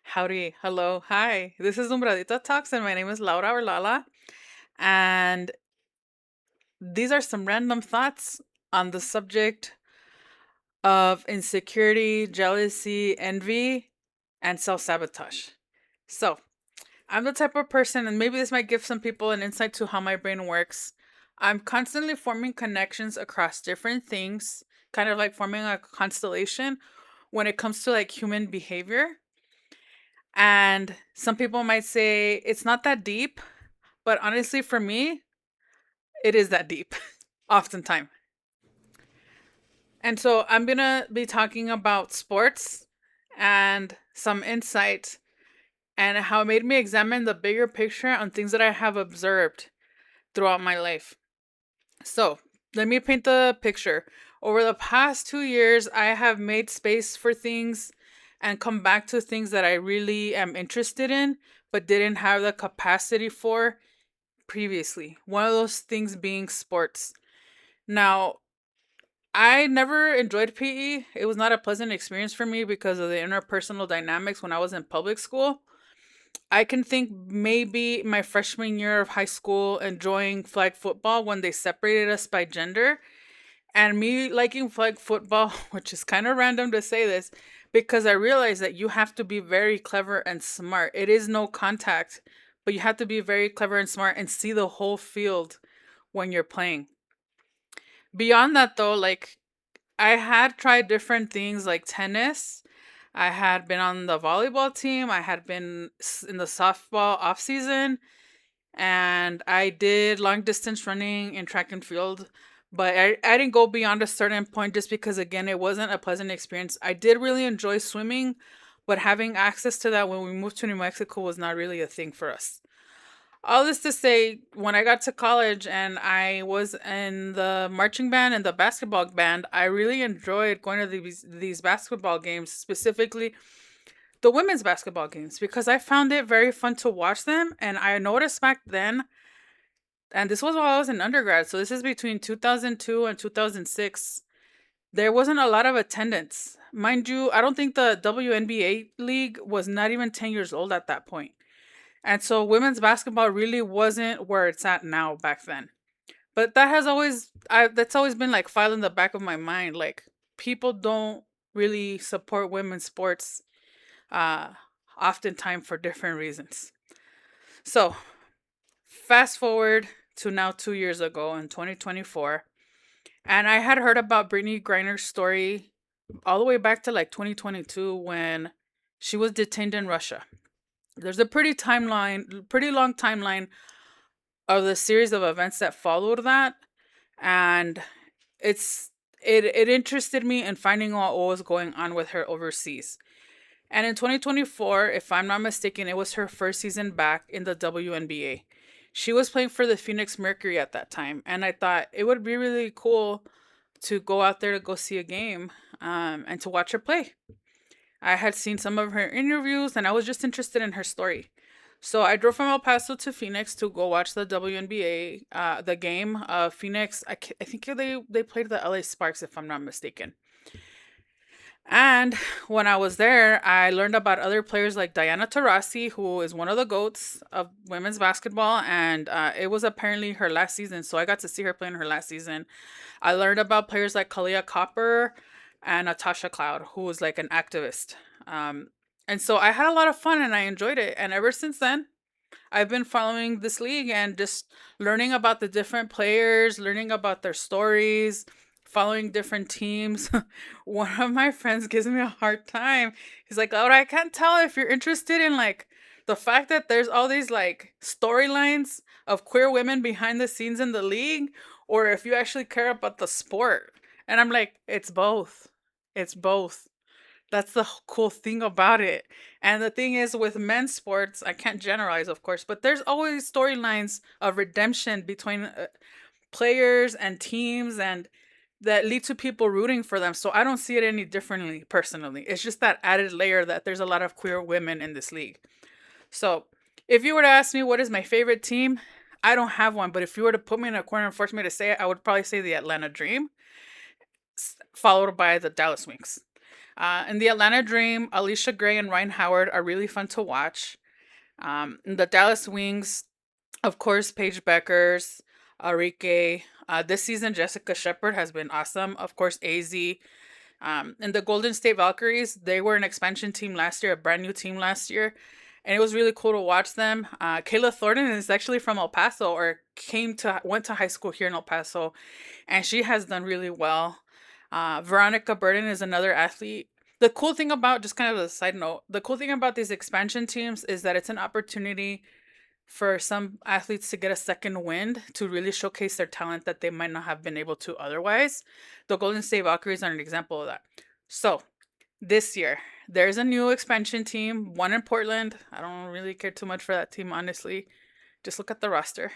Howdy, hello, hi. This is Lumbradita Talks, and my name is Laura or Lala. And these are some random thoughts on the subject of insecurity, jealousy, envy, and self sabotage. So, I'm the type of person, and maybe this might give some people an insight to how my brain works. I'm constantly forming connections across different things, kind of like forming a constellation when it comes to like human behavior. And some people might say it's not that deep, but honestly, for me, it is that deep, oftentimes. And so I'm going to be talking about sports and some insight and how it made me examine the bigger picture on things that I have observed throughout my life. So let me paint the picture. Over the past 2 years, I have made space for things and come back to things that I really am interested in, but didn't have the capacity for previously. One of those things being sports. Now, I never enjoyed PE. It was not a pleasant experience for me because of the interpersonal dynamics when I was in public school. I can think maybe my freshman year of high school enjoying flag football when they separated us by gender, and me liking flag football, which is kind of random to say this, because I realized that you have to be very clever and smart. It is no contact, but you have to be very clever and smart and see the whole field when you're playing. Beyond that, though, like I had tried different things like tennis. I had been on the volleyball team. I had been in the softball off season, and I did long distance running in track and field. But I didn't go beyond a certain point just because, again, it wasn't a pleasant experience. I did really enjoy swimming, but having access to that when we moved to New Mexico was not really a thing for us. All this to say, when I got to college and I was in the marching band and the basketball band, I really enjoyed going to these basketball games, specifically the women's basketball games, because I found it very fun to watch them. And I noticed back then, and this was while I was in undergrad, so this is between 2002 and 2006, there wasn't a lot of attendance. Mind you, I don't think the WNBA league was not even 10 years old at that point. And so women's basketball really wasn't where it's at now back then. But that has always that's always been like file in the back of my mind. Like people don't really support women's sports uh oftentimes for different reasons. So fast forward to now 2 years ago in 2024. And I had heard about Brittany Griner's story all the way back to like 2022 when she was detained in Russia. There's a pretty long timeline of the series of events that followed that, and it's it interested me in finding out what was going on with her overseas. And in 2024, if I'm not mistaken, it was her first season back in the WNBA. She was playing for the Phoenix Mercury at that time, and I thought it would be really cool to go out there to go see a game and to watch her play. I had seen some of her interviews and I was just interested in her story. So I drove from El Paso to Phoenix to go watch the WNBA, the game. Phoenix, I think they played the LA Sparks, if I'm not mistaken. And when I was there, I learned about other players like Diana Taurasi, who is one of the GOATs of women's basketball. And it was apparently her last season. So I got to see her play in her last season. I learned about players like Kalia Copper and Natasha Cloud, who was like an activist. Um, and so I had a lot of fun and I enjoyed it. And ever since then, I've been following this league and just learning about the different players, learning about their stories, following different teams. One of my friends gives me a hard time. He's like, "Oh, I can't tell if you're interested in like the fact that there's all these like storylines of queer women behind the scenes in the league, or if you actually care about the sport." And I'm like, "It's both. It's both." That's the cool thing about it. And the thing is, with men's sports, I can't generalize, of course, but there's always storylines of redemption between players and teams and that lead to people rooting for them. So I don't see it any differently personally. It's just that added layer that there's a lot of queer women in this league. So if you were to ask me what is my favorite team, I don't have one. But if you were to put me in a corner and force me to say it, I would probably say the Atlanta Dream, followed by the Dallas Wings. In the Atlanta Dream, Alicia Gray and Ryan Howard are really fun to watch. In the Dallas Wings, of course, Paige Beckers, Arike. This season, Jessica Shepard has been awesome. Of course, AZ. And the Golden State Valkyries, they were an expansion team last year, a brand new team last year. And it was really cool to watch them. Kayla Thornton is actually from El Paso, or went to high school here in El Paso, and she has done really well. Veronica Burden is another athlete. The cool thing about, just kind of a side note, the cool thing about these expansion teams is that it's an opportunity for some athletes to get a second wind to really showcase their talent that they might not have been able to otherwise. The Golden State Valkyries are an example of that. So, this year, there's a new expansion team, one in Portland. I don't really care too much for that team, honestly. Just look at the roster.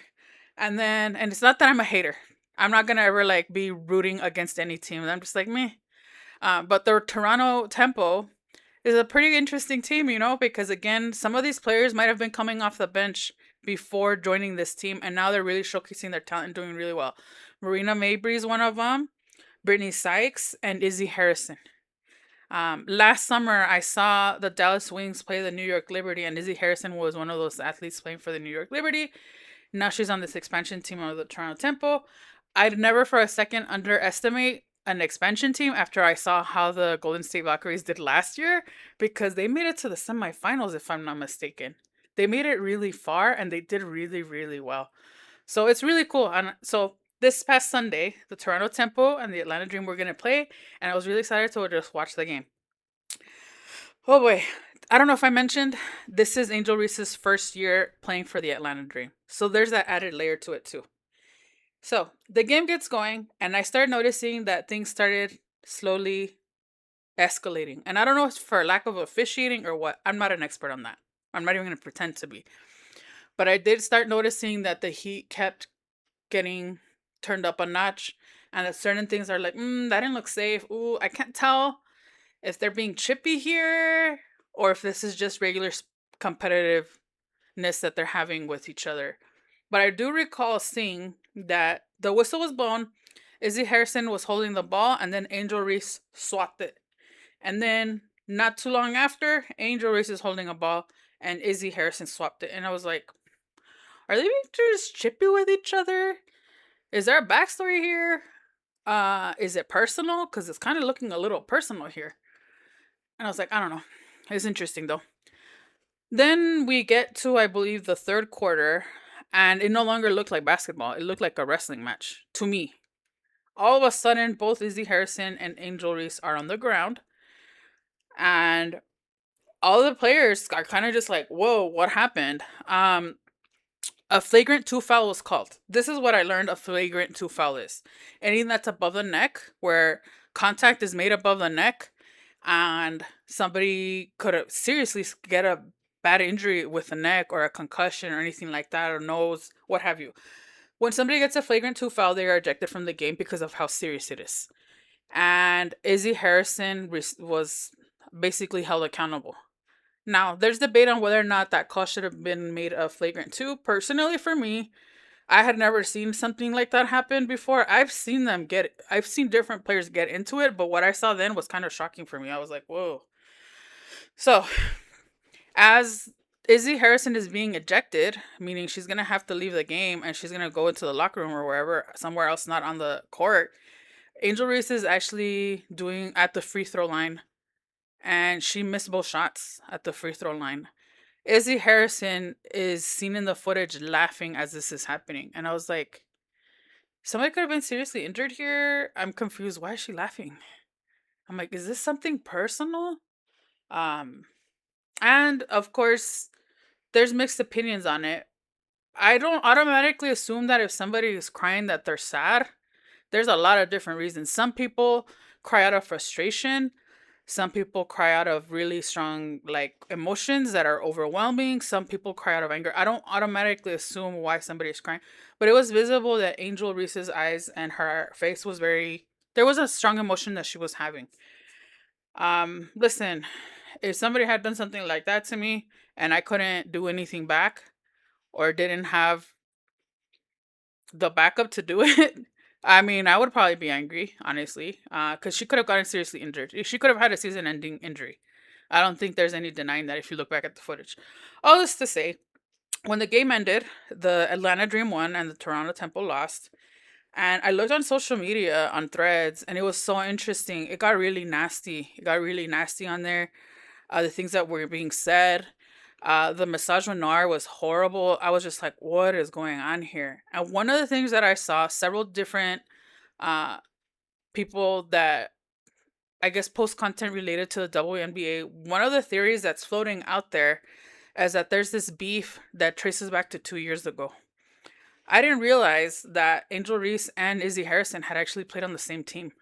And it's not that I'm a hater. I'm not gonna ever like be rooting against any team. I'm just like meh. But the Toronto Tempo is a pretty interesting team, because again, some of these players might have been coming off the bench before joining this team, and now they're really showcasing their talent and doing really well. Marina Mabry is one of them, Brittany Sykes, and Izzy Harrison. Last summer, I saw the Dallas Wings play the New York Liberty, and Izzy Harrison was one of those athletes playing for the New York Liberty. Now she's on this expansion team of the Toronto Tempo. I'd never for a second underestimate an expansion team after I saw how the Golden State Valkyries did last year, because they made it to the semifinals, if I'm not mistaken. They made it really far and they did really, really well. So it's really cool. And so this past Sunday, the Toronto Tempo and the Atlanta Dream were going to play, and I was really excited to just watch the game. Oh boy. I don't know if I mentioned, this is Angel Reese's first year playing for the Atlanta Dream. So there's that added layer to it too. So the game gets going, and I started noticing that things started slowly escalating. And I don't know if it's for lack of officiating or what. I'm not an expert on that. I'm not even going to pretend to be. But I did start noticing that the heat kept getting turned up a notch, and that certain things are like, that didn't look safe. Ooh, I can't tell if they're being chippy here or if this is just regular competitiveness that they're having with each other. But I do recall seeing that the whistle was blown, Izzy Harrison was holding the ball, and then Angel Reese swapped it. And then not too long after, Angel Reese is holding a ball and Izzy Harrison swapped it. And I was like, are they being just chippy with each other? Is there a backstory here? Is it personal? Because it's kind of looking a little personal here. And I was like, I don't know. It's interesting though. Then we get to, I believe, the third quarter, and it no longer looked like basketball. It looked like a wrestling match to me. All of a sudden, both Izzy Harrison and Angel Reese are on the ground, and all the players are kind of just like, whoa, what happened? A flagrant two foul was called. This is what I learned a flagrant two foul is. Anything that's above the neck, where contact is made above the neck, and somebody could seriously get a bad injury with the neck or a concussion or anything like that, or nose, what have you. When somebody gets a flagrant two foul, they are ejected from the game because of how serious it is. And Izzy Harrison was basically held accountable. Now, there's debate on whether or not that call should have been made a flagrant two. Personally, for me, I had never seen something like that happen before. I've seen different players get into it, but what I saw then was kind of shocking for me. I was like, whoa. So, as Izzy Harrison is being ejected, meaning she's going to have to leave the game and she's going to go into the locker room or wherever, somewhere else not on the court, Angel Reese is actually doing at the free throw line, and she missed both shots at the free throw line. Izzy Harrison is seen in the footage laughing as this is happening. And I was like, somebody could have been seriously injured here. I'm confused. Why is she laughing? I'm like, is this something personal? And of course, there's mixed opinions on it. I don't automatically assume that if somebody is crying that they're sad. There's a lot of different reasons. Some people cry out of frustration. Some people cry out of really strong emotions that are overwhelming. Some people cry out of anger. I don't automatically assume why somebody is crying, but it was visible that Angel Reese's eyes and her face was there was a strong emotion that she was having. Listen, if somebody had done something like that to me and I couldn't do anything back or didn't have the backup to do it, I mean, I would probably be angry, honestly, because she could have gotten seriously injured. She could have had a season-ending injury. I don't think there's any denying that if you look back at the footage. All this to say, when the game ended, the Atlanta Dream won and the Toronto Temple lost. And I looked on social media on threads, and it was so interesting. It got really nasty. It got really nasty on there. The things that were being said. The misogynoir was horrible. I was just like, what is going on here? And one of the things that I saw, several different uh, people that I guess post content related to the WNBA, one of the theories that's floating out there is that there's this beef that traces back to 2 years ago. I didn't realize that Angel Reese and Izzy Harrison had actually played on the same team.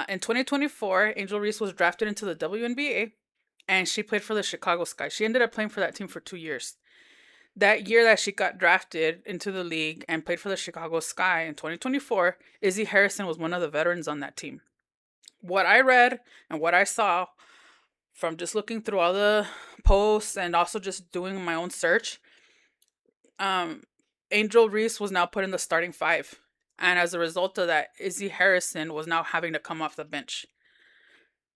In 2024, Angel Reese was drafted into the WNBA and she played for the Chicago Sky. She ended up playing for that team for 2 years. That year that she got drafted into the league and played for the Chicago Sky in 2024, Izzy Harrison was one of the veterans on that team. What I read and what I saw from just looking through all the posts and also just doing my own search, um, Angel Reese was now put in the starting five. And as a result of that, Izzy Harrison was now having to come off the bench.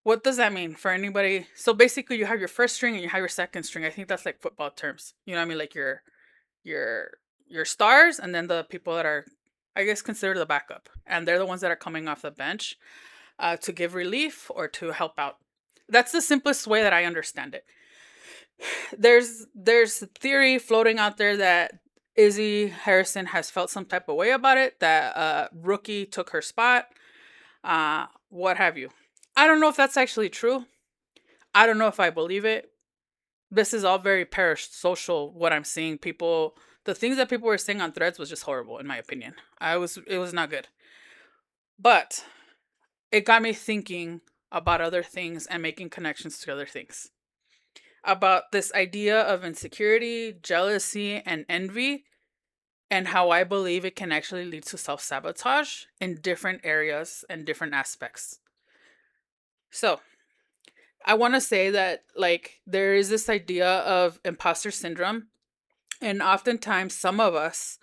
What does that mean for anybody? So basically, you have your first string and you have your second string. I think that's like football terms. You know what I mean? Like your your stars, and then the people that are, I guess, considered the backup, and they're the ones that are coming off the bench to give relief or to help out. That's the simplest way that I understand it. There's theory floating out there that Izzy Harrison has felt some type of way about it, that rookie took her spot, what have you. I don't know if that's actually true. I don't know if I believe it. This is all very parasocial. What I'm seeing, people, the things that people were saying on threads was just horrible, in my opinion. It was not good. But it got me thinking about other things and making connections to other things. About this idea of insecurity, jealousy, and envy, and how I believe it can actually lead to self sabotage in different areas and different aspects. So, I want to say that, like, there is this idea of imposter syndrome, and oftentimes some of us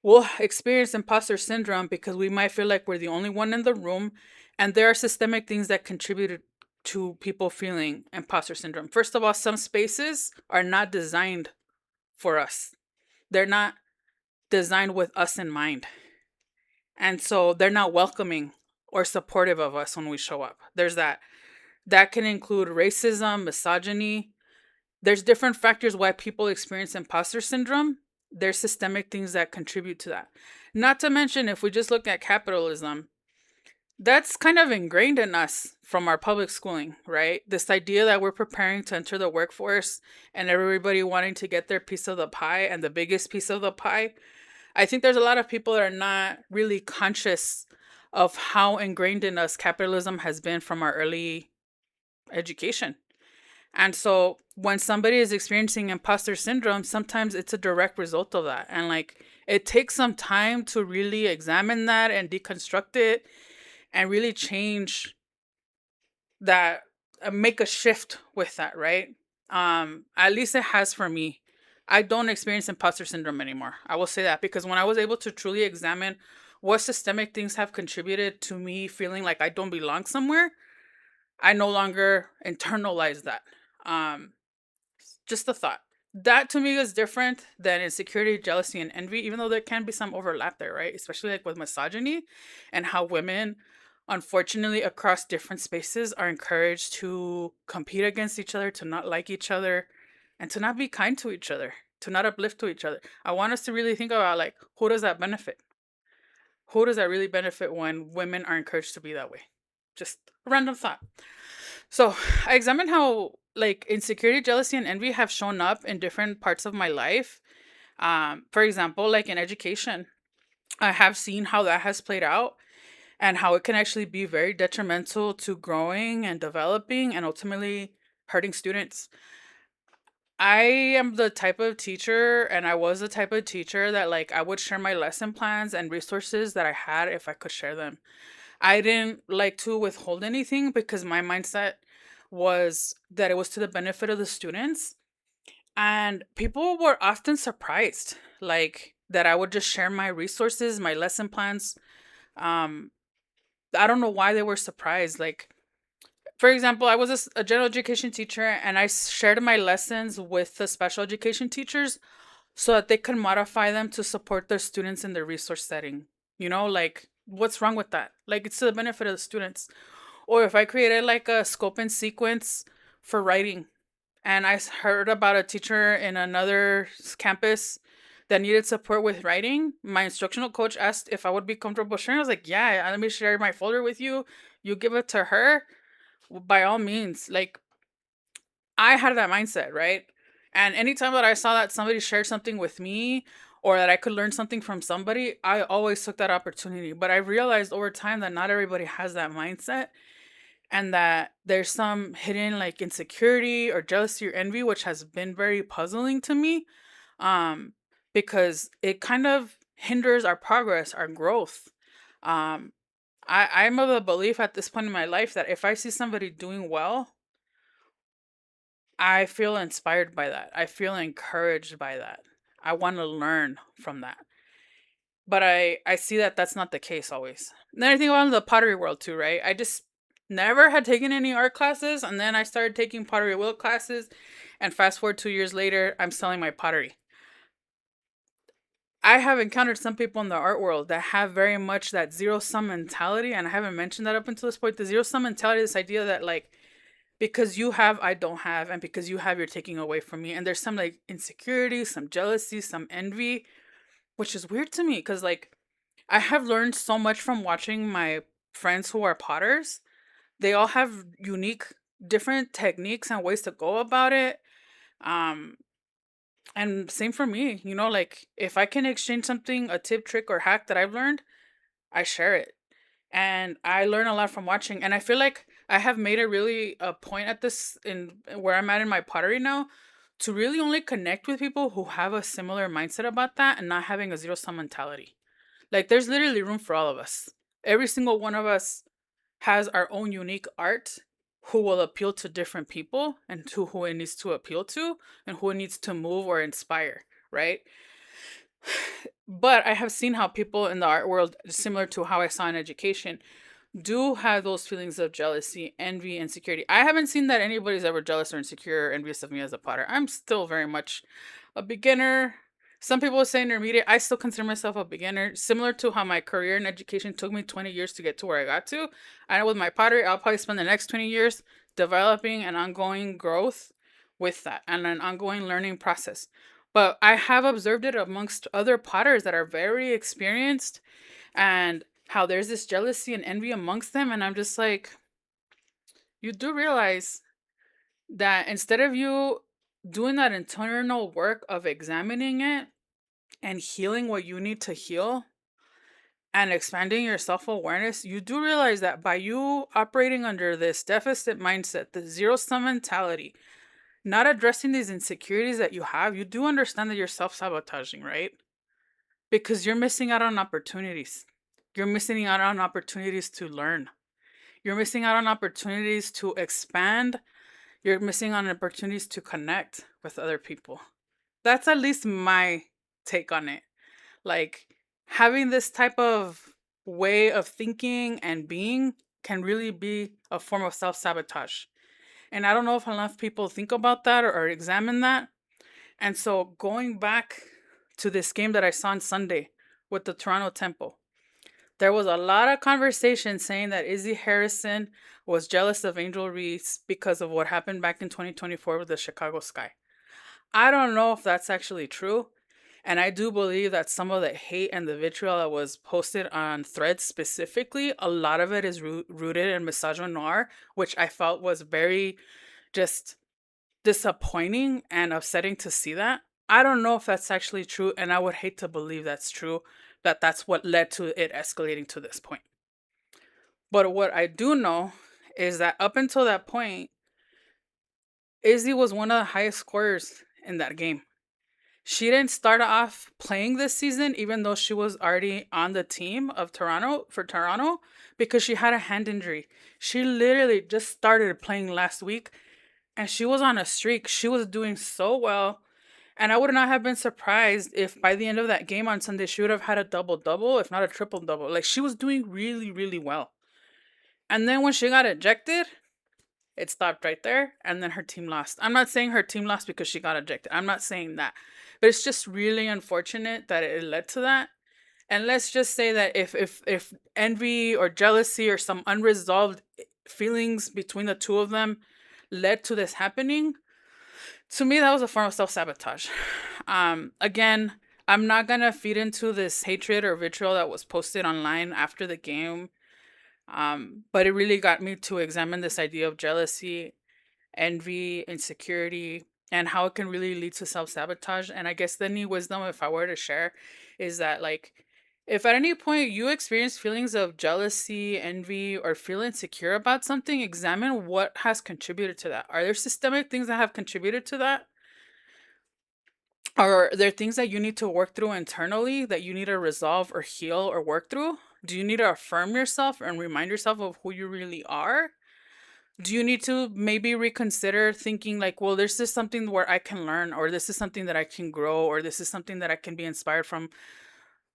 will experience imposter syndrome because we might feel like we're the only one in the room, and there are systemic things that contributed to people feeling imposter syndrome. First of all, some spaces are not designed for us. They're not designed with us in mind. And so they're not welcoming or supportive of us when we show up. There's that. That can include racism, misogyny. There's different factors why people experience imposter syndrome. There's systemic things that contribute to that. Not to mention, if we just look at capitalism, that's kind of ingrained in us from our public schooling, right? This idea that we're preparing to enter the workforce and everybody wanting to get their piece of the pie and the biggest piece of the pie. I think there's a lot of people that are not really conscious of how ingrained in us capitalism has been from our early education. And so when somebody is experiencing imposter syndrome, sometimes it's a direct result of that. And like it takes some time to really examine that and deconstruct it and really change that, make a shift with that, right? At least it has for me. I don't experience imposter syndrome anymore. I will say that because when I was able to truly examine what systemic things have contributed to me feeling like I don't belong somewhere, I no longer internalize that. Um, just a thought. That to me is different than insecurity, jealousy, and envy, even though there can be some overlap there, right? Especially like with misogyny and how women, unfortunately, across different spaces are encouraged to compete against each other, to not like each other, and to not be kind to each other, to not uplift to each other. I want us to really think about like, who does that benefit? Who does that really benefit when women are encouraged to be that way? Just a random thought. So I examined how like insecurity, jealousy, and envy have shown up in different parts of my life. For example, like in education, I have seen how that has played out and how it can actually be very detrimental to growing and developing and ultimately hurting students. I am the type of teacher, and I was the type of teacher that like I would share my lesson plans and resources that I had if I could share them. I didn't like to withhold anything because my mindset was that it was to the benefit of the students. And people were often surprised, like that I would just share my resources, my lesson plans. Um, I don't know why they were surprised. Like, for example, I was a general education teacher and I shared my lessons with the special education teachers so that they could modify them to support their students in their resource setting. Like, what's wrong with that? Like, it's to the benefit of the students. Or if I created like a scope and sequence for writing, and heard about a teacher in another campus that needed support with writing, my instructional coach asked if I would be comfortable sharing. I was like, yeah, let me share my folder with you. You give it to her, by all means. Like, I had that mindset, right? And anytime that I saw that somebody shared something with me or that I could learn something from somebody, I always took that opportunity. But I realized over time that not everybody has that mindset, and that there's some hidden like insecurity or jealousy or envy, which has been very puzzling to me. Um, because it kind of hinders our progress, our growth. Um, I'm of the belief at this point in my life that if I see somebody doing well, I feel inspired by that. I feel encouraged by that. I want to learn from that. But I see that that's not the case always. And then I think about the pottery world too, right? I just never had taken any art classes, and then I started taking pottery wheel classes, and fast forward 2 years later, I'm selling my pottery. I have encountered some people in the art world that have very much that zero sum mentality, and I haven't mentioned that up until this point. The zero sum mentality, this idea that like because you have, I don't have, and because you have, you're taking away from me. And there's some like insecurity, some jealousy, some envy, which is weird to me because like I have learned so much from watching my friends who are potters. They all have unique, different techniques and ways to go about it. Um, and same for me, like if I can exchange something, a tip, trick, or hack that I've learned, I share it. And I learn a lot from watching. And I feel like I have made a really a point at this in where I'm at in my pottery now to really only connect with people who have a similar mindset about that and not having a zero sum mentality. Like there's literally room for all of us. Every single one of us has our own unique art who will appeal to different people and to who it needs to appeal to and who it needs to move or inspire, right? But I have seen how people in the art world, similar to how I saw in education, do have those feelings of jealousy, envy, insecurity. I haven't seen that anybody's ever jealous or insecure or envious of me as a potter. I'm still very much a beginner. Some people say intermediate. I still consider myself a beginner, similar to how my career in education took me 20 years to get to where I got to. I know with my pottery, I'll probably spend the next 20 years developing an ongoing growth with that and an ongoing learning process. But I have observed it amongst other potters that are very experienced and how there's this jealousy and envy amongst them. And I'm just like, you do realize that instead of you doing that internal work of examining it and healing what you need to heal and expanding your self awareness, you do realize that by you operating under this deficit mindset, the zero sum mentality, not addressing these insecurities that you have, you do understand that you're self sabotaging, right? Because you're missing out on opportunities. You're missing out on opportunities to learn. You're missing out on opportunities to expand. You're missing on opportunities to connect with other people. That's at least my take on it. Like having this type of way of thinking and being can really be a form of self sabotage. And I don't know if enough people think about that or examine that. And so going back to this game that I saw on Sunday with the Toronto Temple, there was a lot of conversation saying that Izzy Harrison was jealous of Angel Reese because of what happened back in 2024 with the Chicago Sky. I don't know if that's actually true. And I do believe that some of the hate and the vitriol that was posted on Threads specifically, a lot of it is rooted in misogynoir, which I felt was very just disappointing and upsetting to see that. I don't know if that's actually true, and I would hate to believe that's true, that that's what led to it escalating to this point. But what I do know is that up until that point, Izzy was one of the highest scorers in that game. She didn't start off playing this season, even though she was already on the team of Toronto for Toronto, because she had a hand injury. She literally just started playing last week and she was on a streak. She was doing so well. And I would not have been surprised if by the end of that game on Sunday, she would have had a double double, if not a triple double. Like she was doing really, really well. And then when she got ejected, it stopped right there. And then her team lost. I'm not saying her team lost because she got ejected. I'm not saying that. But it's just really unfortunate that it led to that. And let's just say that if envy or jealousy or some unresolved feelings between the two of them led to this happening, to me that was a form of self-sabotage. Again, I'm not gonna feed into this hatred or vitriol that was posted online after the game. But it really got me to examine this idea of jealousy, envy, insecurity, and how it can really lead to self-sabotage. And I guess the new wisdom, if I were to share, is that like if at any point you experience feelings of jealousy, envy, or feel insecure about something, examine what has contributed to that. Are there systemic things that have contributed to that? Are there things that you need to work through internally that you need to resolve or heal or work through? Do you need to affirm yourself and remind yourself of who you really are? Do you need to maybe reconsider thinking like, well, this is something where I can learn, or this is something that I can grow, or this is something that I can be inspired from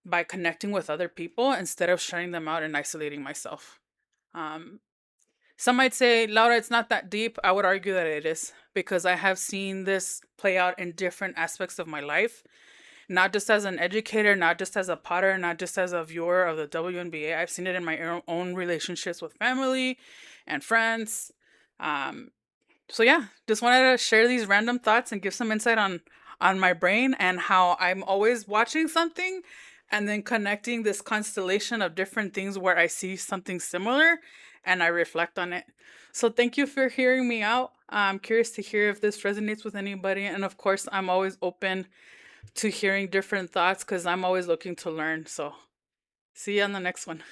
by connecting with other people instead of shutting them out and isolating myself? Um, some might say, Laura, it's not that deep. I would argue that it is because I have seen this play out in different aspects of my life, not just as an educator, not just as a potter, not just as a viewer of the WNBA. I've seen it in my own relationships with family and friends. Um, so yeah, just wanted to share these random thoughts and give some insight on my brain and how I'm always watching something and then connecting this constellation of different things where I see something similar and I reflect on it. So thank you for hearing me out. I'm curious to hear if this resonates with anybody, and of course, I'm always open to hearing different thoughts because I'm always looking to learn. So see you on the next one.